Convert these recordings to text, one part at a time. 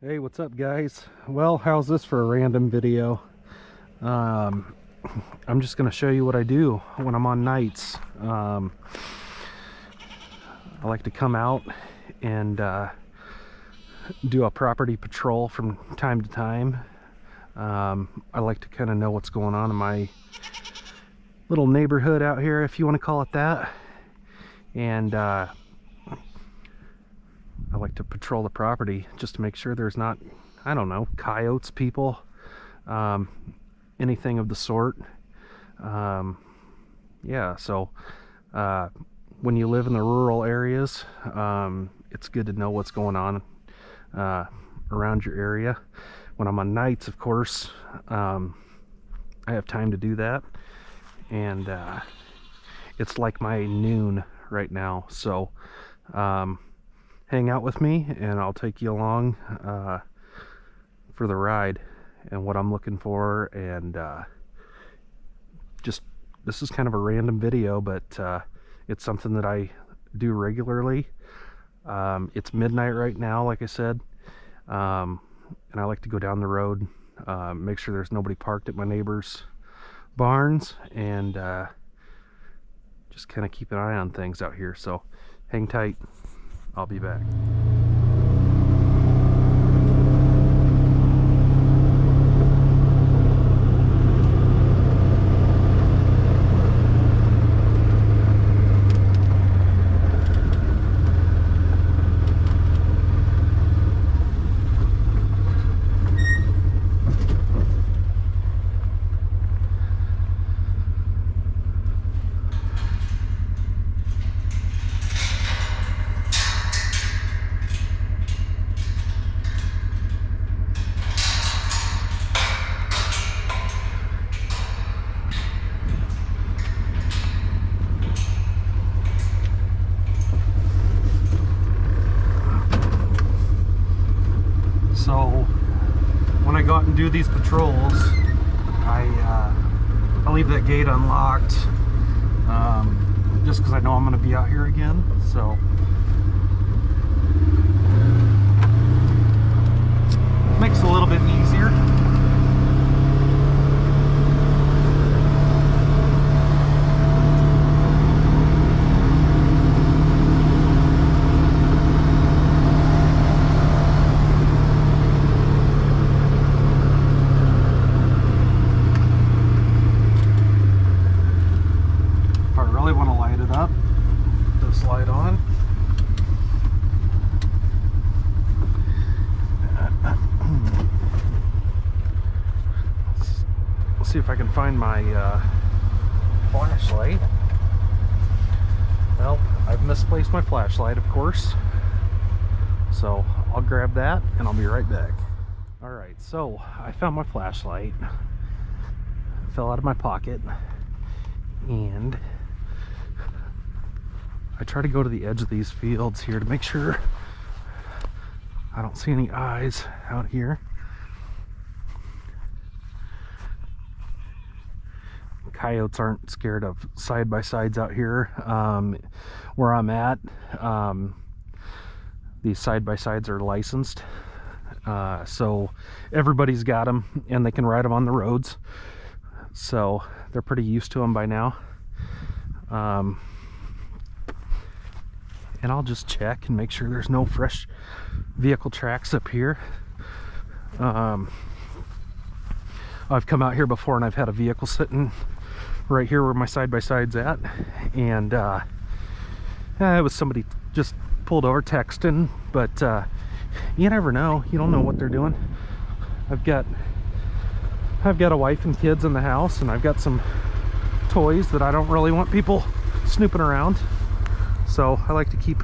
Hey, what's up guys? Well, how's this for a random video? I'm just gonna show you what I do when I'm on nights. I like to come out and do a property patrol from time to time. I like to kind of know what's going on in my little neighborhood out here, if you want to call it that. And I like to patrol the property just to make sure there's not, I don't know, coyotes, people, anything of the sort. Yeah, so when you live in the rural areas, it's good to know what's going on around your area. When I'm on nights, of course, I have time to do that. And it's like my noon right now, so hang out with me and I'll take you along for the ride and what I'm looking for. And just, this is kind of a random video, but it's something that I do regularly. It's midnight right now, like I said, and I like to go down the road, make sure there's nobody parked at my neighbor's barns, and just kind of keep an eye on things out here. So hang tight, I'll be back. So when I go out and do these patrols, I leave that gate unlocked, just because I know I'm going to be out here again. So it makes it a little bit easier. Light on. Let's see if I can find my flashlight. Well, I've misplaced my flashlight, of course, so I'll grab that and I'll be right back. Alright, so I found my flashlight. It fell out of my pocket, and I try to go to the edge of these fields here to make sure I don't see any eyes out here. Coyotes aren't scared of side-by-sides out here. Where I'm at, these side-by-sides are licensed, so everybody's got them and they can ride them on the roads, so they're pretty used to them by now. And I'll just check and make sure there's no fresh vehicle tracks up here. I've come out here before and I've had a vehicle sitting right here where my side-by-side's at, and it was somebody just pulled over texting, but you never know. You don't know what they're doing. I've got a wife and kids in the house, and I've got some toys that I don't really want people snooping around. So I like to keep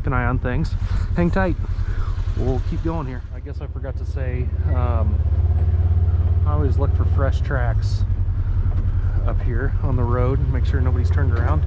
an eye on things. Hang tight, we'll keep going here. I guess I forgot to say, I always look for fresh tracks up here on the road, make sure nobody's turned around.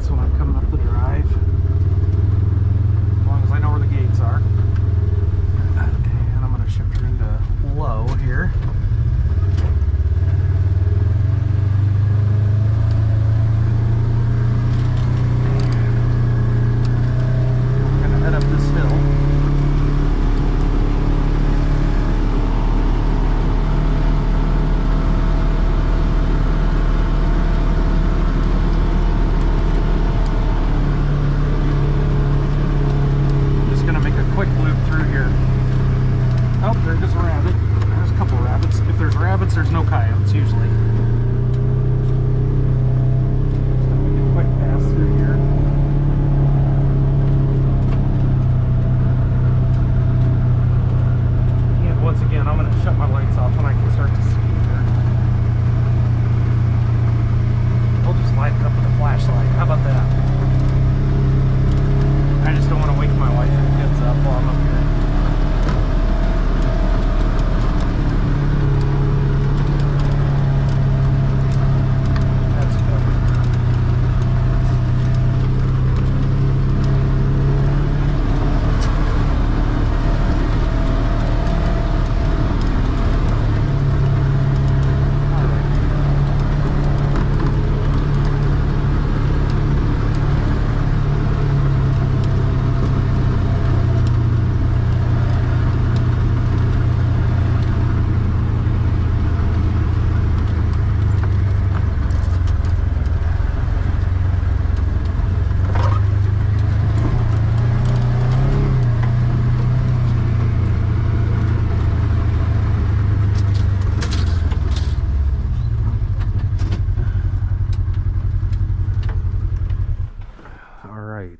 lights when I'm coming up the drive, as long as I know where the gates are. Okay, and I'm going to shift her into low here. We're going to head up this hill. There's no coyotes usually. Just gonna make a quick pass through here. And once again, I'm gonna shut my lights off when I can start to see here. We'll just light it up with a flashlight. How about that? I just don't want to wake my wife and kids up while I'm up here.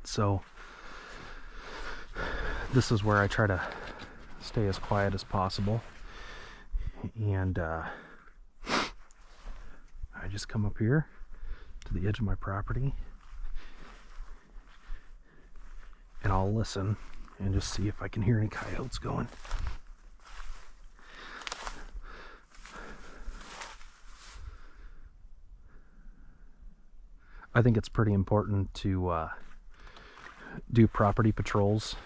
So this is where I try to stay as quiet as possible, and I just come up here to the edge of my property and I'll listen and just see if I can hear any coyotes going. I think it's pretty important to do property patrols.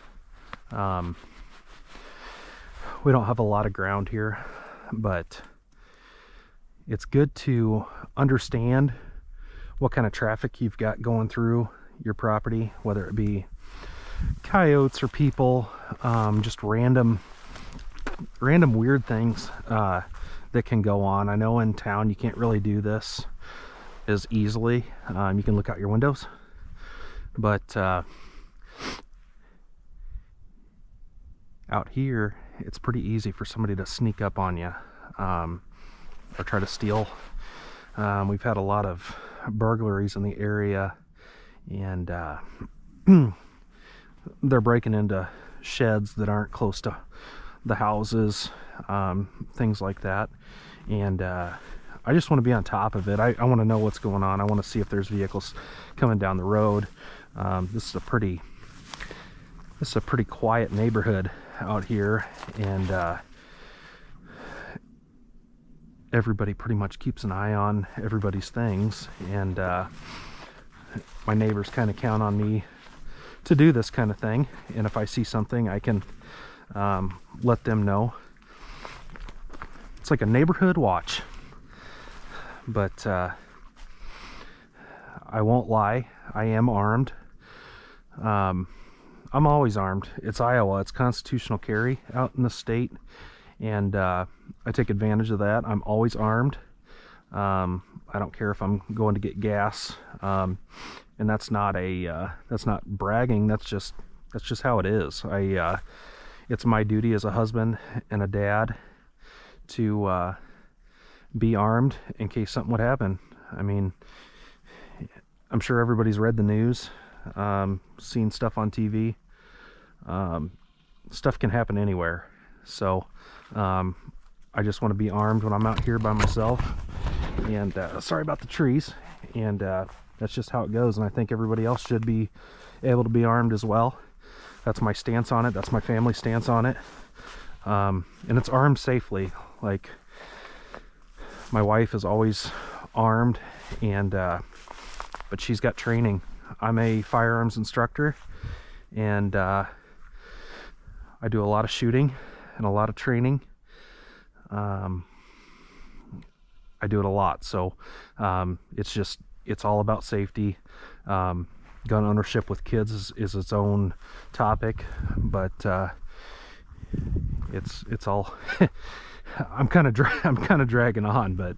We don't have a lot of ground here, but it's good to understand what kind of traffic you've got going through your property, whether it be coyotes or people, just random weird things that can go on. I know in town you can't really do this as easily. You can look out your windows, but out here it's pretty easy for somebody to sneak up on you or try to steal. We've had a lot of burglaries in the area, and they're breaking into sheds that aren't close to the houses, things like that. And I just want to be on top of it. I want to know what's going on. I want to see if there's vehicles coming down the road. This is a pretty quiet neighborhood out here, and everybody pretty much keeps an eye on everybody's things, and my neighbors kind of count on me to do this kind of thing, and if I see something I can let them know. It's like a neighborhood watch. But I won't lie, I am armed. I'm always armed. It's Iowa, it's constitutional carry out in the state, and I take advantage of that. I'm always armed. I don't care if I'm going to get gas, and that's not bragging. That's just how it is. It's my duty as a husband and a dad to be armed in case something would happen. I mean, I'm sure everybody's read the news, seen stuff on TV. Stuff can happen anywhere. So I just want to be armed when I'm out here by myself. And sorry about the trees. And that's just how it goes. And I think everybody else should be able to be armed as well. That's my stance on it. That's my family stance on it. And it's armed safely. Like, my wife is always armed, and but she's got training I'm a firearms instructor, and I do a lot of shooting and a lot of training. I do it a lot, so it's all about safety. Gun ownership with kids is its own topic, but it's all I'm kind of dragging on, but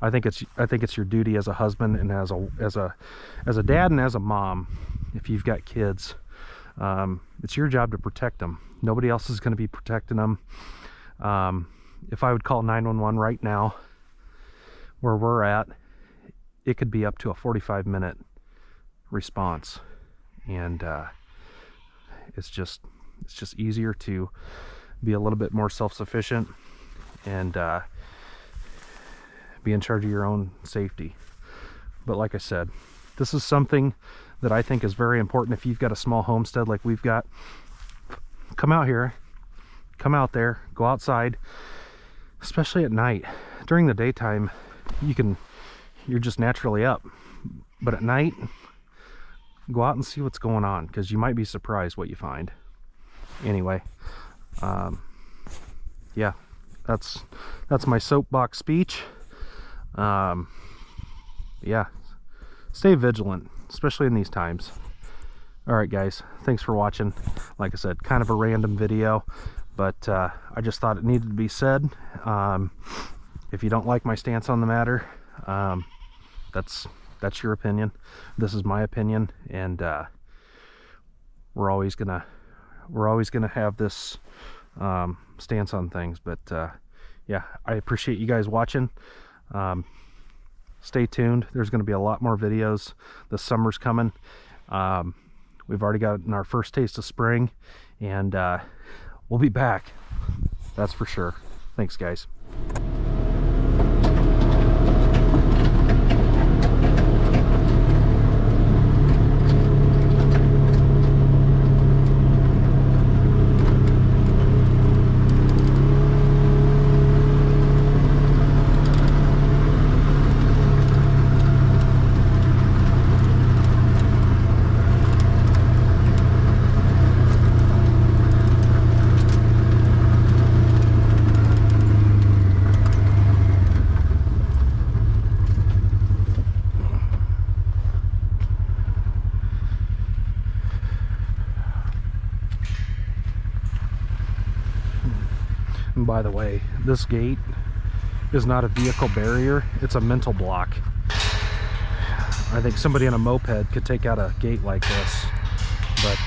I think it's your duty as a husband and as a dad and as a mom, if you've got kids, it's your job to protect them. Nobody else is going to be protecting them. If I would call 911 right now, where we're at, it could be up to a 45-minute response, and it's just easier to be a little bit more self-sufficient and be in charge of your own safety. But like I said, this is something that I think is very important. If you've got a small homestead like we've got, come out here, come out there, go outside, especially at night. During the daytime, you're just naturally up, but at night, go out and see what's going on, because you might be surprised what you find. Anyway, yeah, that's my soapbox speech. Yeah, stay vigilant, especially in these times. All right, guys, thanks for watching. Like I said, kind of a random video, but I just thought it needed to be said. If you don't like my stance on the matter, that's your opinion. This is my opinion, and we're always gonna have this stance on things. But yeah, I appreciate you guys watching. Stay tuned. There's going to be a lot more videos. The summer's coming. We've already gotten our first taste of spring, and we'll be back. That's for sure. Thanks, guys. And by the way, this gate is not a vehicle barrier, it's a mental block. I think somebody on a moped could take out a gate like this, but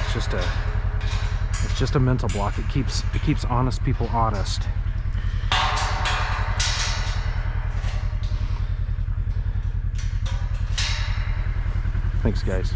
it's just a mental block. It keeps honest people honest. Thanks, guys.